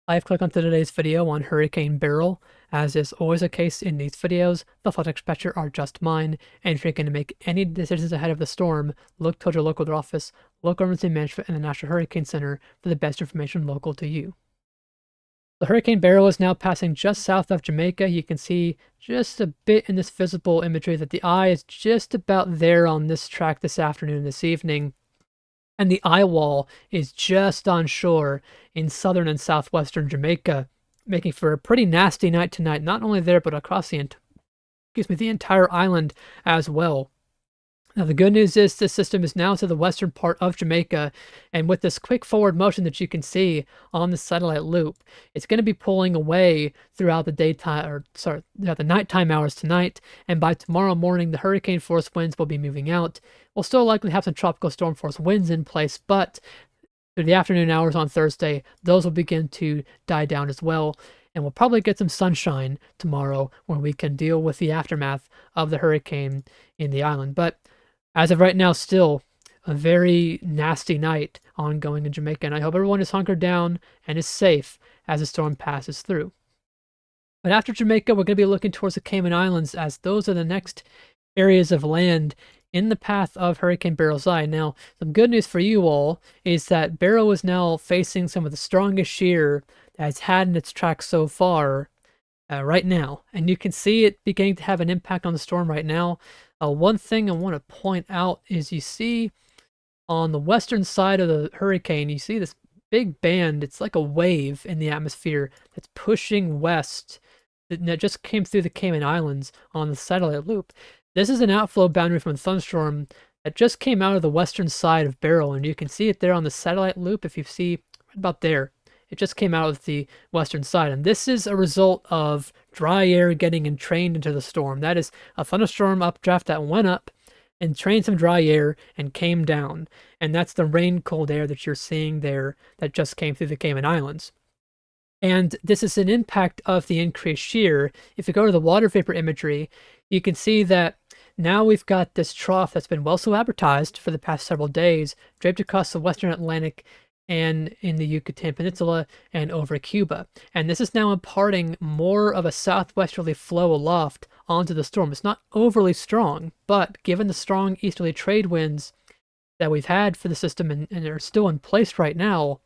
I've clicked onto today's video on Hurricane Beryl. As is always the case in these videos, the flood exposure are just mine, and if you're going to make any decisions ahead of the storm, look towards your local office, local emergency management, and the National Hurricane Center for the best information local to you. The Hurricane Beryl is now passing just south of Jamaica. You can see just a bit in this visible imagery that the eye is just about there on this track this afternoon, this evening. And the eye wall is just on shore in southern and southwestern Jamaica, making for a pretty nasty night tonight, not only there, but across the entire island as well. Now, the good news is this system is now to the western part of Jamaica, and with this quick forward motion that you can see on the satellite loop, it's going to be pulling away throughout the throughout the nighttime hours tonight, and by tomorrow morning, the hurricane force winds will be moving out. We'll still likely have some tropical storm force winds in place, but through the afternoon hours on Thursday, those will begin to die down as well, and we'll probably get some sunshine tomorrow when we can deal with the aftermath of the hurricane in the island. But as of right now, still a very nasty night ongoing in Jamaica, and I hope everyone is hunkered down and is safe as the storm passes through. But after Jamaica, we're going to be looking towards the Cayman Islands, as those are the next areas of land in the path of Hurricane Beryl's eye. Now, some good news for you all is that Beryl is now facing some of the strongest shear that it's had in its track so far right now, and you can see it beginning to have an impact on the storm right now. One thing I want to point out is you see on the western side of the hurricane, you see this big band. It's like a wave in the atmosphere that's pushing west that just came through the Cayman Islands on the satellite loop. This is an outflow boundary from a thunderstorm that just came out of the western side of Beryl, and you can see it there on the satellite loop. If you see right about there, it just came out of the western side, and this is a result of dry air getting entrained into the storm. That is a thunderstorm updraft that went up, entrained some dry air, and came down. And that's the rain cold air that you're seeing there that just came through the Cayman Islands. And this is an impact of the increased shear. If you go to the water vapor imagery, you can see that now we've got this trough that's been well so advertised for the past several days, draped across the western Atlantic and in the Yucatan Peninsula and over Cuba. And this is now imparting more of a southwesterly flow aloft onto the storm. It's not overly strong, but given the strong easterly trade winds that we've had for the system and are still in place right now,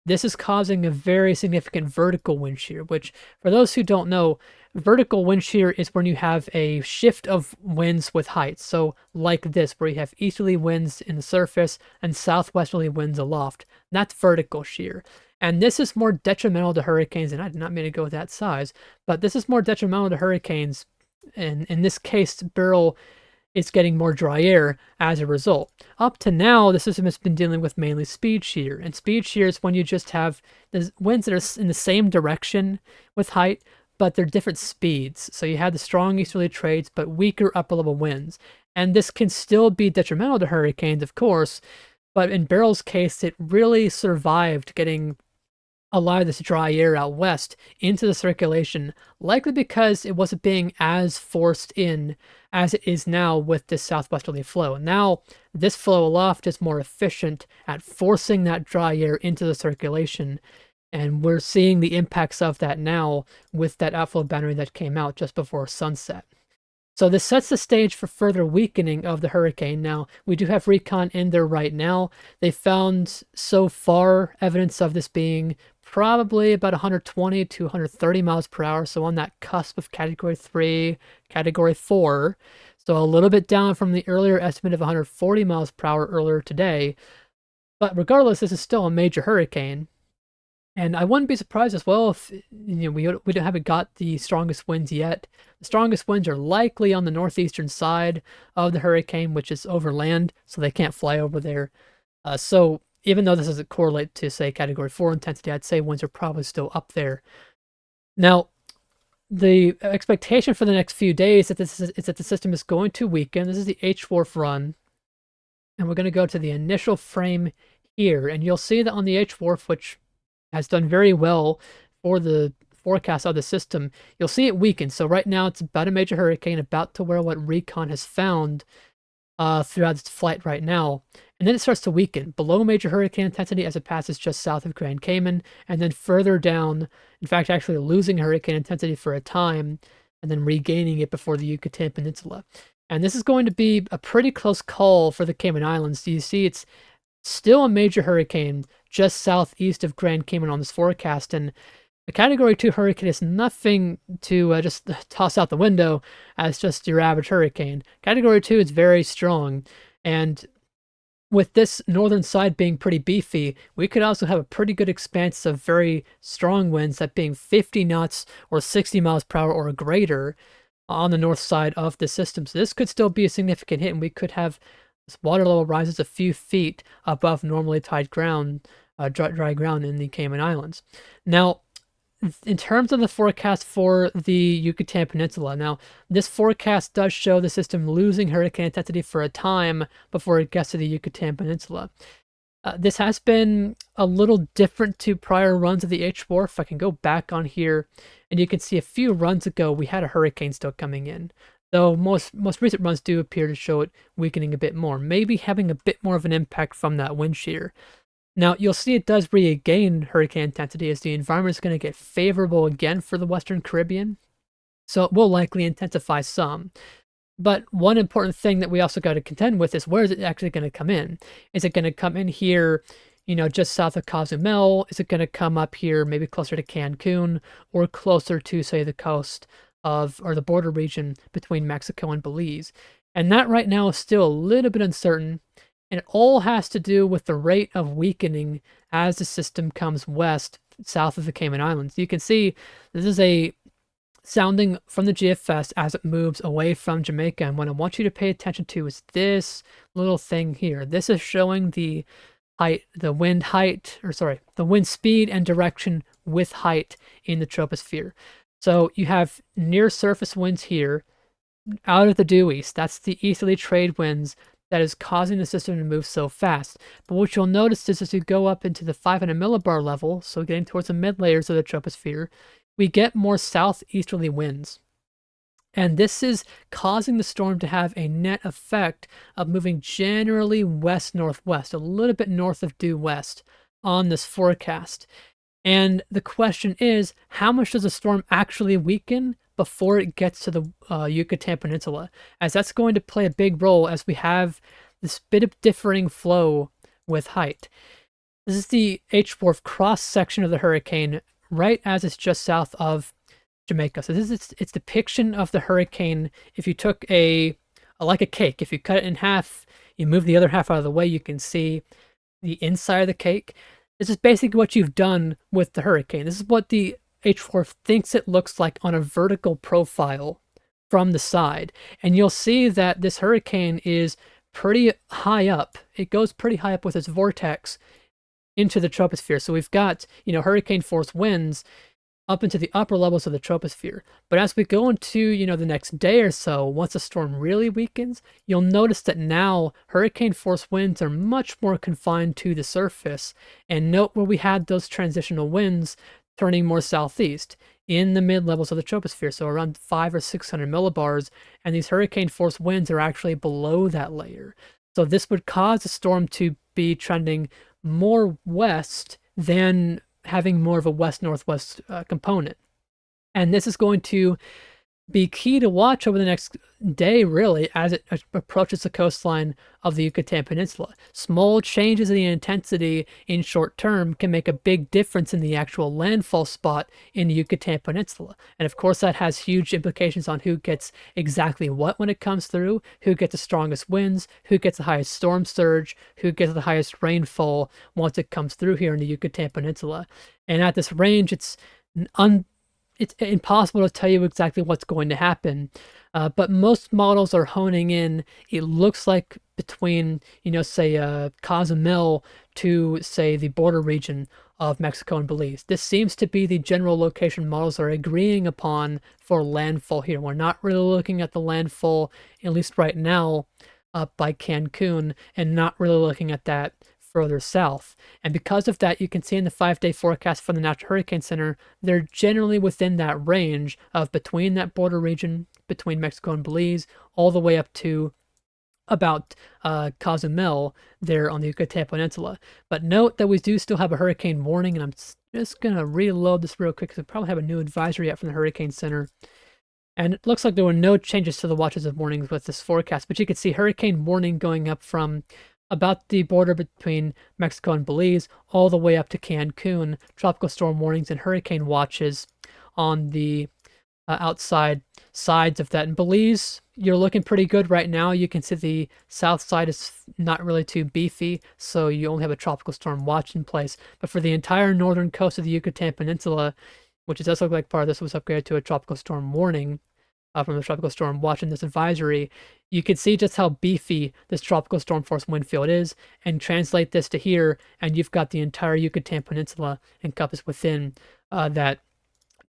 this is causing a very significant vertical wind shear, which, for those who don't know, vertical wind shear is when you have a shift of winds with height. So like this, where you have easterly winds in the surface and southwesterly winds aloft. That's vertical shear. And this is more detrimental to hurricanes, and I did not mean to go with that size, but this is more detrimental to hurricanes. And in this case, Beryl is getting more dry air as a result. Up to now, the system has been dealing with mainly speed shear. And speed shear is when you just have the winds that are in the same direction with height, but they're different speeds. So you have the strong easterly trades, but weaker upper level winds. And this can still be detrimental to hurricanes, of course, but in Beryl's case, it really survived getting a lot of this dry air out west into the circulation, likely because it wasn't being as forced in as it is now with this southwesterly flow. Now, this flow aloft is more efficient at forcing that dry air into the circulation, and we're seeing the impacts of that now with that outflow boundary that came out just before sunset. So this sets the stage for further weakening of the hurricane. Now, we do have recon in there right now. They found so far evidence of this being probably about 120 to 130 miles per hour, so on that cusp of Category 3, Category 4. So a little bit down from the earlier estimate of 140 miles per hour earlier today. But regardless, this is still a major hurricane. And I wouldn't be surprised as well if we haven't got the strongest winds yet. The strongest winds are likely on the northeastern side of the hurricane, which is over land, so they can't fly over there. So even though this doesn't correlate to, say, Category 4 intensity, I'd say winds are probably still up there. Now, the expectation for the next few days is that the system is going to weaken. This is the H-Wharf run, and we're going to go to the initial frame here, and you'll see that on the H-Wharf, which has done very well for the forecast of the system, you'll see it weaken. So right now it's about a major hurricane, about to where what recon has found throughout its flight right now. and then it starts to weaken below major hurricane intensity as it passes just south of Grand Cayman, and then further down, in fact, actually losing hurricane intensity for a time, and then regaining it before the Yucatan Peninsula. And this is going to be a pretty close call for the Cayman Islands. You see, it's still a major hurricane just southeast of Grand Cayman on this forecast, and a Category 2 hurricane is nothing to just toss out the window as just your average hurricane. Category 2 is very strong, and with this northern side being pretty beefy, we could also have a pretty good expanse of very strong winds, that being 50 knots or 60 miles per hour or greater on the north side of the system. So this could still be a significant hit, and we could have this water level rises a few feet above normally tide ground, dry ground in the Cayman Islands. Now, in terms of the forecast for the Yucatan Peninsula, now this forecast does show the system losing hurricane intensity for a time before it gets to the Yucatan Peninsula. This has been a little different to prior runs of the H4. If I can go back on here, and you can see a few runs ago we had a hurricane still coming in, though most recent runs do appear to show it weakening a bit more, maybe having a bit more of an impact from that wind shear. Now, you'll see it does regain hurricane intensity as the environment is going to get favorable again for the Western Caribbean, so it will likely intensify some. But one important thing that we also got to contend with is, where is it actually going to come in? Is it going to come in here, just south of Cozumel? Is it going to come up here, maybe closer to Cancun, or closer to, say, the coast of, or the border region between Mexico and Belize? And that right now is still a little bit uncertain. And it all has to do with the rate of weakening as the system comes west, south of the Cayman Islands. You can see this is a sounding from the GFS as it moves away from Jamaica. And what I want you to pay attention to is this little thing here. This is showing the height, the wind speed and direction with height in the troposphere. So you have near surface winds here out of the due east. That's the easterly trade winds that is causing the system to move so fast. But what you'll notice is, as you go up into the 500 millibar level, so getting towards the mid layers of the troposphere, we get more southeasterly winds. And this is causing the storm to have a net effect of moving generally west-northwest, a little bit north of due west on this forecast. And the question is, how much does the storm actually weaken before it gets to the Yucatan Peninsula? As that's going to play a big role as we have this bit of differing flow with height. This is the H4 cross section of the hurricane right as it's just south of Jamaica. So this is its depiction of the hurricane. If you took like a cake, if you cut it in half, you move the other half out of the way, you can see the inside of the cake. This is basically what you've done with the hurricane. This is what the H4 thinks it looks like on a vertical profile from the side. And you'll see that this hurricane is pretty high up. It goes pretty high up with its vortex into the troposphere. So we've got, hurricane force winds up into the upper levels of the troposphere. But as we go into, the next day or so, once the storm really weakens, you'll notice that now hurricane force winds are much more confined to the surface. And note where we had those transitional winds turning more southeast in the mid levels of the troposphere, so around 500 or 600 millibars, and these hurricane force winds are actually below that layer. So this would cause the storm to be trending more west than having more of a west-northwest component. And this is going to be key to watch over the next day, really, as it approaches the coastline of the Yucatan Peninsula. Small changes in the intensity in short term can make a big difference in the actual landfall spot in the Yucatan Peninsula. And of course, that has huge implications on who gets exactly what when it comes through, who gets the strongest winds, who gets the highest storm surge, who gets the highest rainfall once it comes through here in the Yucatan Peninsula. And at this range, it's impossible to tell you exactly what's going to happen, but most models are honing in. It looks like between, say, Cozumel to, say, the border region of Mexico and Belize. This seems to be the general location models are agreeing upon for landfall here. We're not really looking at the landfall, at least right now, up by Cancun, and not really looking at that further south. And because of that, you can see in the 5-day forecast from the National Hurricane Center, they're generally within that range of between that border region, between Mexico and Belize, all the way up to about Cozumel there on the Yucatan Peninsula. But note that we do still have a hurricane warning, and I'm just going to reload this real quick because we probably have a new advisory out from the Hurricane Center. And it looks like there were no changes to the watches and warnings with this forecast, but you can see hurricane warning going up from about the border between Mexico and Belize all the way up to Cancun, tropical storm warnings and hurricane watches on the outside sides of that. In Belize, you're looking pretty good right now. You can see the south side is not really too beefy, so you only have a tropical storm watch in place. But for the entire northern coast of the Yucatan Peninsula, which it does look like part of this was upgraded to a tropical storm warning from the tropical storm watch in this advisory, you can see just how beefy this tropical storm force wind field is, and translate this to here, and you've got the entire Yucatan Peninsula encompassed within that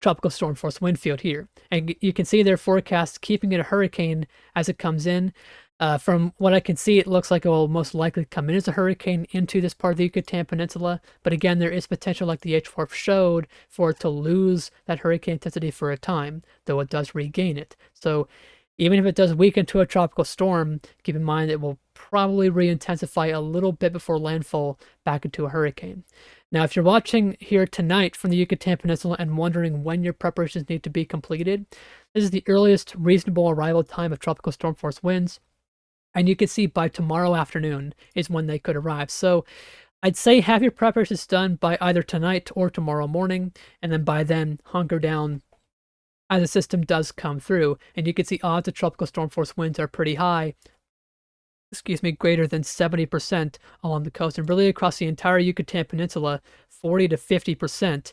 tropical storm force wind field here. And you can see their forecast keeping it a hurricane as it comes in. From what I can see, it looks like it will most likely come in as a hurricane into this part of the Yucatan Peninsula. But again, there is potential, like the H4 showed, for it to lose that hurricane intensity for a time, though it does regain it. So even if it does weaken to a tropical storm, keep in mind it will probably re-intensify a little bit before landfall back into a hurricane. Now, if you're watching here tonight from the Yucatan Peninsula and wondering when your preparations need to be completed, this is the earliest reasonable arrival time of tropical storm force winds. And you can see by tomorrow afternoon is when they could arrive. So I'd say have your preparations done by either tonight or tomorrow morning, and then by then hunker down as the system does come through. And you can see odds of tropical storm force winds are pretty high, greater than 70% along the coast, and really across the entire Yucatan Peninsula, 40 to 50%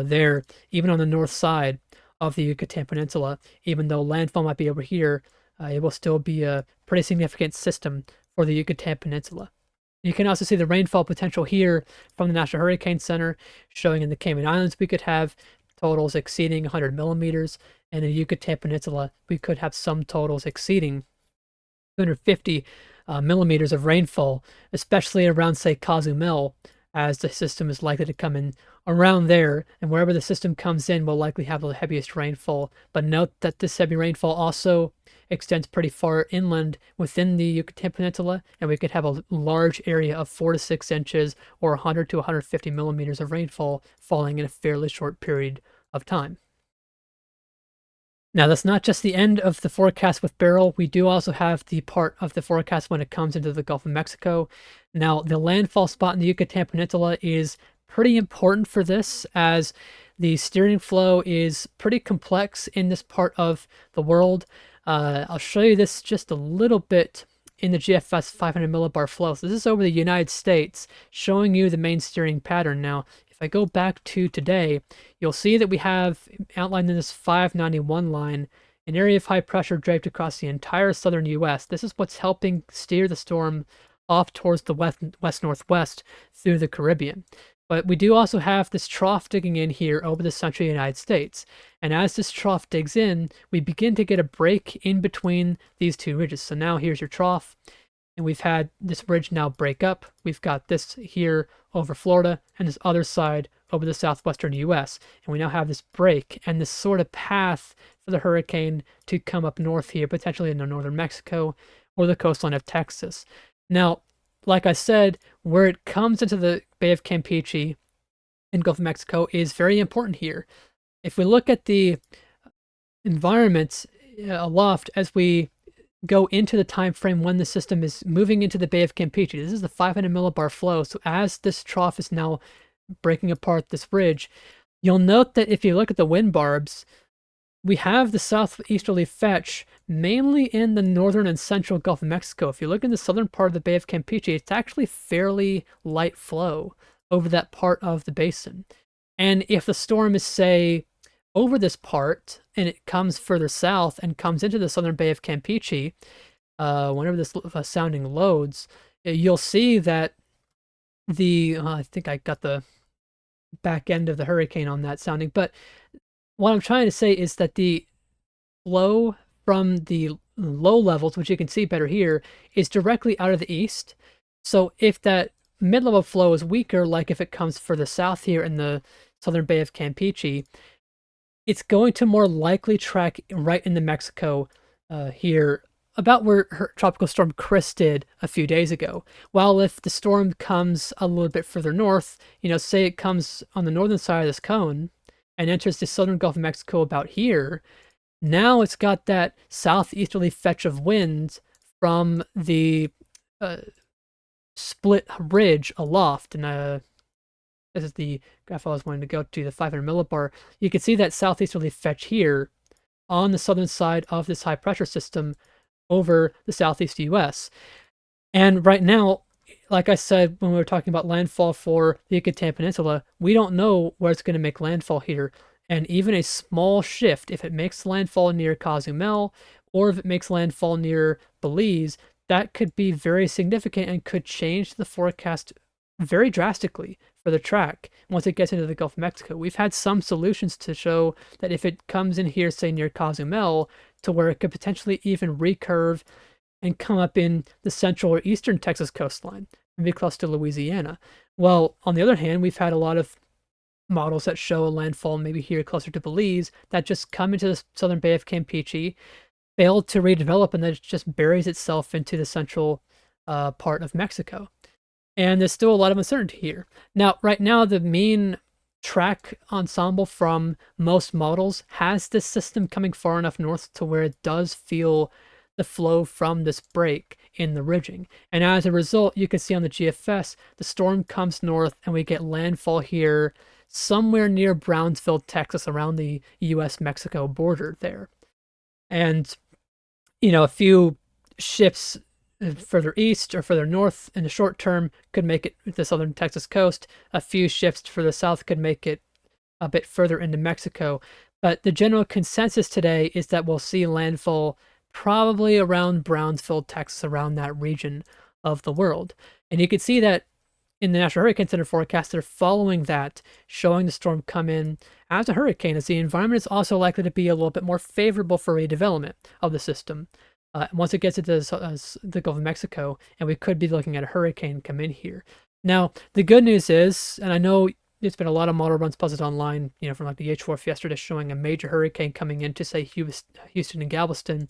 there, even on the north side of the Yucatan Peninsula. Even though landfall might be over here, it will still be a pretty significant system for the Yucatan Peninsula. You can also see the rainfall potential here from the National Hurricane Center, showing in the Cayman Islands we could have totals exceeding 100 millimeters, and in the Yucatan Peninsula we could have some totals exceeding 250 millimeters of rainfall, especially around, say, Cozumel, as the system is likely to come in around there, and wherever the system comes in will likely have the heaviest rainfall. But note that this heavy rainfall also extends pretty far inland within the Yucatan Peninsula, and we could have a large area of 4 to 6 inches or 100 to 150 millimeters of rainfall falling in a fairly short period of time. Now, that's not just the end of the forecast with Beryl. We do also have the part of the forecast when it comes into the Gulf of Mexico. Now, the landfall spot in the Yucatan Peninsula is pretty important for this, as the steering flow is pretty complex in this part of the world. I'll show you this just a little bit in the GFS 500 millibar flow. So this is over the United States, showing you the main steering pattern. Now, if I go back to today, you'll see that we have outlined in this 591 line an area of high pressure draped across the entire southern U.S. This is what's helping steer the storm off towards the west-northwest through the Caribbean. But we do also have this trough digging in here over the central United States. And as this trough digs in, we begin to get a break in between these two ridges. So now here's your trough, and we've had this ridge now break up. We've got this here over Florida and this other side over the southwestern U.S. And we now have this break and this sort of path for the hurricane to come up north here, potentially into northern Mexico or the coastline of Texas. Now, like I said, where it comes into the Bay of Campeche in Gulf of Mexico is very important here. If we look at the environment aloft as we go into the time frame when the system is moving into the Bay of Campeche, this is the 500 millibar flow. So as this trough is now breaking apart this ridge, you'll note that if you look at the wind barbs, we have the southeasterly fetch mainly in the northern and central Gulf of Mexico. If you look in the southern part of the Bay of Campeche, it's actually fairly light flow over that part of the basin. And if the storm is, say, over this part and it comes further south and comes into the southern Bay of Campeche, whenever this sounding loads, you'll see that I think I got the back end of the hurricane on that sounding, but what I'm trying to say is that the flow from the low levels, which you can see better here, is directly out of the east. So if that mid-level flow is weaker, like if it comes further south here in the southern Bay of Campeche, it's going to more likely track right into Mexico here about where Tropical Storm Chris did a few days ago. Well, if the storm comes a little bit further north, say it comes on the northern side of this cone and enters the southern Gulf of Mexico about here, now it's got that southeasterly fetch of winds from the uh, split ridge aloft. And this is the graph I was wanting to go to, the 500 millibar. You can see that southeasterly fetch here on the southern side of this high pressure system over the southeast US. And right now, like I said when we were talking about landfall for the Yucatan Peninsula, we don't know where it's going to make landfall here. And even a small shift, if it makes landfall near Cozumel or if it makes landfall near Belize, that could be very significant and could change the forecast very drastically for the track once it gets into the Gulf of Mexico. We've had some solutions to show that if it comes in here, say near Cozumel, to where it could potentially even recurve and come up in the central or eastern Texas coastline and be close to Louisiana. Well, on the other hand, we've had a lot of models that show a landfall maybe here closer to Belize that just come into the southern Bay of Campeche, fail to redevelop, and then it just buries itself into the central part of Mexico. And there's still a lot of uncertainty here. Now, right now, the mean track ensemble from most models has this system coming far enough north to where it does feel the flow from this break in the ridging. And as a result, you can see on the GFS, the storm comes north and we get landfall here somewhere near Brownsville, Texas, around the US-Mexico border there. And, a few shifts further east or further north in the short term could make it the southern Texas coast. A few shifts further south could make it a bit further into Mexico. But the general consensus today is that we'll see landfall probably around Brownsville, Texas, around that region of the world. And you can see that in the National Hurricane Center forecast, they're following that, showing the storm come in as a hurricane, as the environment is also likely to be a little bit more favorable for redevelopment of the system. Once it gets into the Gulf of Mexico, and we could be looking at a hurricane come in here. Now, the good news is, and I know there's been a lot of model runs posted online, from like the H4 yesterday showing a major hurricane coming into, say, Houston and Galveston.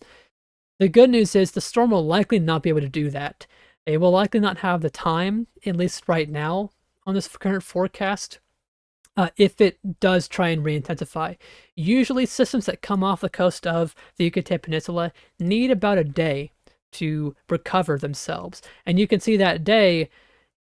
The good news is the storm will likely not be able to do that. It will likely not have the time, at least right now, on this current forecast, if it does try and re-intensify. Usually systems that come off the coast of the Yucatan Peninsula need about a day to recover themselves. And you can see that day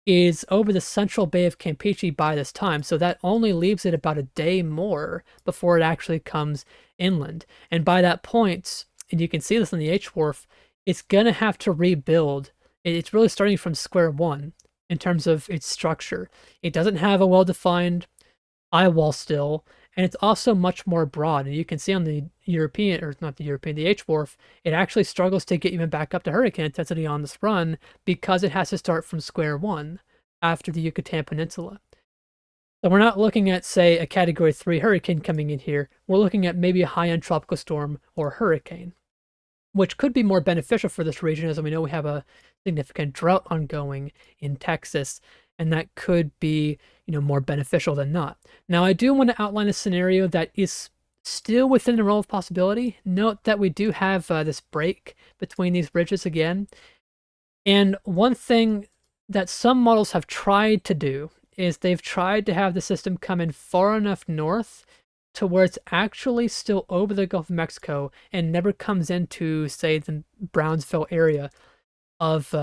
is over the central Bay of Campeche by this time, so that only leaves it about a day more before it actually comes inland. And by that point, and you can see this on the H-Wharf, it's going to have to rebuild. It's really starting from square one in terms of its structure. It doesn't have a well-defined eye wall still, and it's also much more broad. And you can see on the the H-Wharf, it actually struggles to get even back up to hurricane intensity on this run because it has to start from square one after the Yucatan Peninsula. So we're not looking at, say, a Category 3 hurricane coming in here. We're looking at maybe a high-end tropical storm or hurricane, which could be more beneficial for this region, as we know we have a significant drought ongoing in Texas, and that could be, more beneficial than not. Now, I do want to outline a scenario that is still within the realm of possibility. Note that we do have this break between these bridges again. And one thing that some models have tried to do is they've tried to have the system come in far enough north to where it's actually still over the Gulf of Mexico and never comes into, say, the Brownsville area of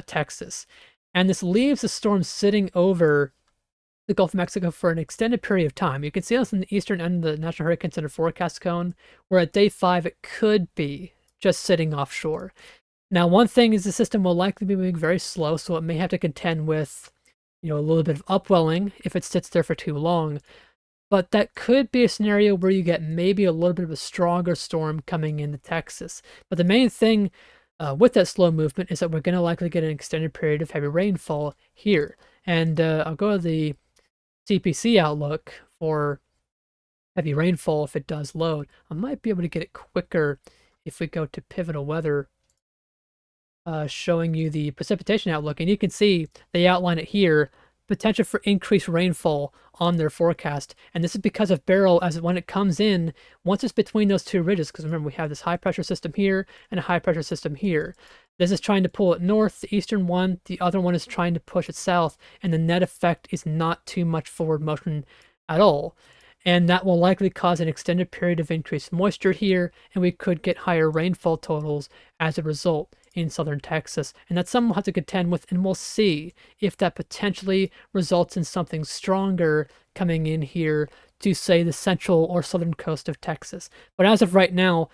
Texas. And this leaves the storm sitting over the Gulf of Mexico for an extended period of time. You can see this in the eastern end of the National Hurricane Center forecast cone, where at day 5 it could be just sitting offshore. Now, one thing is the system will likely be moving very slow, so it may have to contend with, a little bit of upwelling if it sits there for too long. But that could be a scenario where you get maybe a little bit of a stronger storm coming into Texas. But the main thing with that slow movement is that we're going to likely get an extended period of heavy rainfall here. And I'll go to the CPC outlook for heavy rainfall if it does load. I might be able to get it quicker if we go to pivotal weather, showing you the precipitation outlook. And you can see they outline it here. potential for increased rainfall on their forecast. And this is because of Beryl, as when it comes in, once it's between those two ridges, because remember, we have this high pressure system here and a high pressure system here. This is trying to pull it north, the eastern one, the other one is trying to push it south, and the net effect is not too much forward motion at all. And that will likely cause an extended period of increased moisture here, and we could get higher rainfall totals as a result in southern Texas. And that's something we'll have to contend with, and we'll see if that potentially results in something stronger coming in here to, say, the central or southern coast of Texas. But as of right now,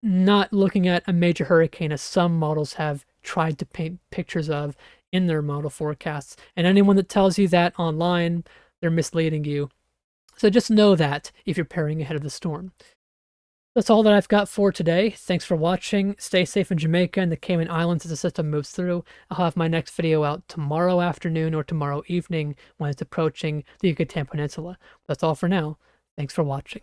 not looking at a major hurricane as some models have tried to paint pictures of in their model forecasts. And anyone that tells you that online, they're misleading you. So just know that if you're preparing ahead of the storm. That's all that I've got for today. Thanks for watching. Stay safe in Jamaica and the Cayman Islands as the system moves through. I'll have my next video out tomorrow afternoon or tomorrow evening when it's approaching the Yucatan Peninsula. That's all for now. Thanks for watching.